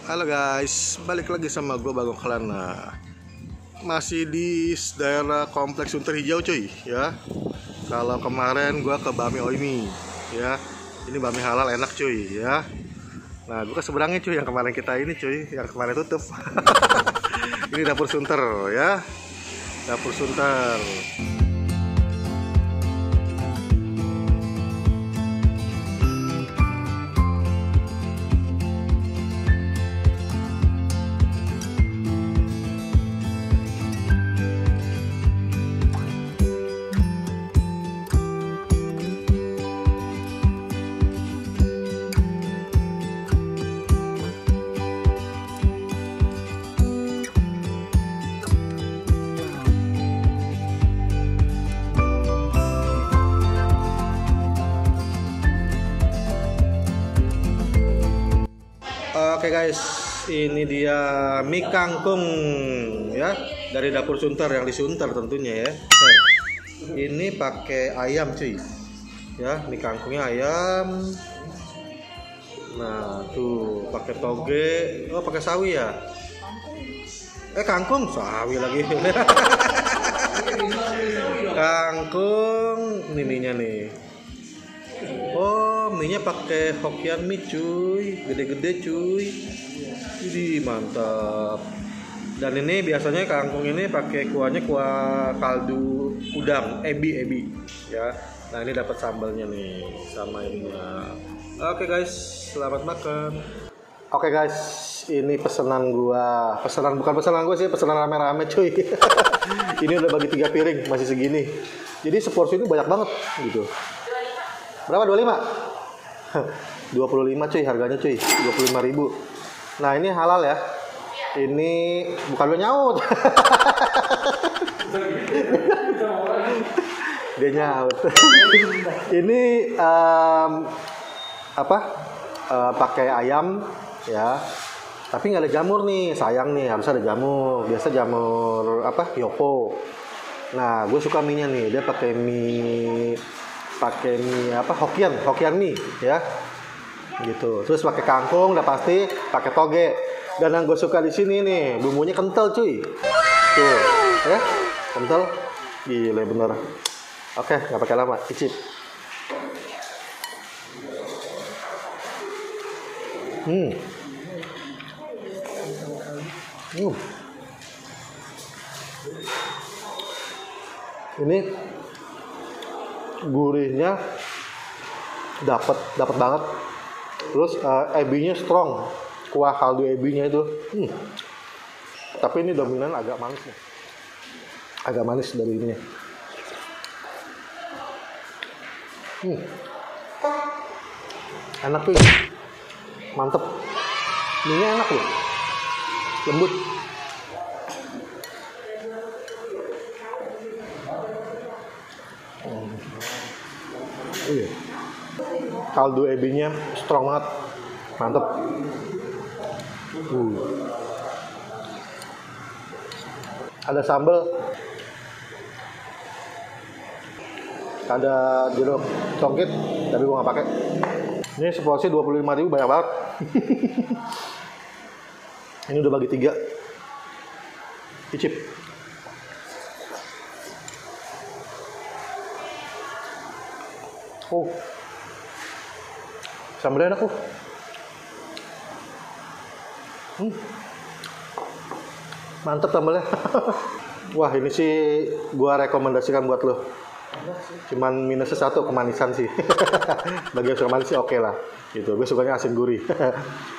Halo guys, balik lagi sama gue Bagong Kelana. Masih di daerah kompleks Sunter Hijau cuy ya. Kalau kemarin gue ke Bami Oimi ya. Ini Bami halal enak cuy ya. Nah gue ke seberangnya cuy, yang kemarin kita ini cuy, yang kemarin tutup. Ini dapur Sunter ya. Dapur Sunter. Oke guys, ini dia mie kangkung ya, dari dapur Sunter, yang di Sunter tentunya ya. Ini pakai ayam cuy ya, mie kangkungnya ayam. Nah tuh pakai toge, oh pakai sawi ya. Kangkung sawi lagi. Kangkung ini mie-nya nih. Oh, mie-nya pakai Hokkien mie cuy, gede-gede cuy. Jadi mantap. Dan ini biasanya kangkung ini pakai kuahnya kuah kaldu udang, ebi ya. Nah, ini dapat sambalnya nih sama ininya. Oke guys, selamat makan. Oke guys, ini pesanan gua. Bukan pesanan gua sih, pesanan rame-rame cuy. Ini udah bagi 3 piring, masih segini. Jadi seporsi ini banyak banget gitu. Berapa? 25? 25 cuy harganya cuy, 25.000. Nah ini halal ya. Ini bukan lo nyaut. Dia nyaut. Ini pakai ayam ya. Tapi nggak ada jamur nih, sayang nih, harus ada jamur. Biasa jamur Yopo. Nah gue suka mie-nya nih, dia pakai mie Hokkien mie ya gitu. Terus pakai kangkung, udah pasti pakai toge. Dan yang gue suka di sini nih, bumbunya kental cuy. Tuh ya, kental, gila bener. Oke, nggak pakai lama, icip. Ini gurihnya dapat banget. Terus ebinya strong, kuah kaldu ebinya itu. Tapi ini dominan agak manis nih, agak manis dari ininya. Enak tuh, mantep. Mie-nya enak loh, lembut. Iya. Kaldu ebinya strong banget, mantep. Ada sambal, ada jeruk congkit, tapi gua nggak pakai. Ini seporsi 25.000, banyak banget. Ini udah bagi 3. Icip. Sambalnya enak tuh. Mantep sambalnya. Wah ini sih gua rekomendasikan buat lo. Cuman minusnya 1, kemanisan sih. Bagi yang suka manis sih oke lah gitu. Gue sukanya asin gurih.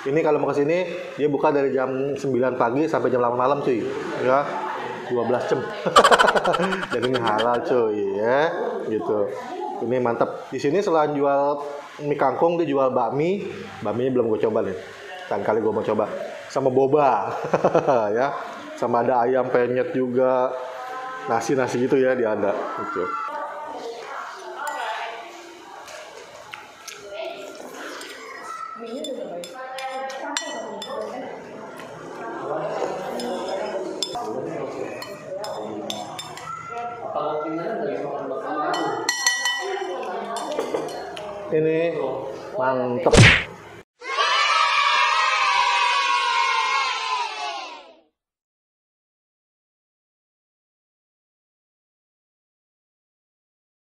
Ini kalau mau kesini dia buka dari jam 9 pagi sampai jam 8 malam cuy ya, 12 jam. Dan ini halal cuy ya gitu. Ini mantap. Di sini selain jual mie kangkung, dia jual bakmi. Bakminya belum gue coba nih. Kan kali gue mau coba. Sama boba. Ya. Sama ada ayam penyet juga. Nasi gitu ya dia ada. Gitu. Ini mantep.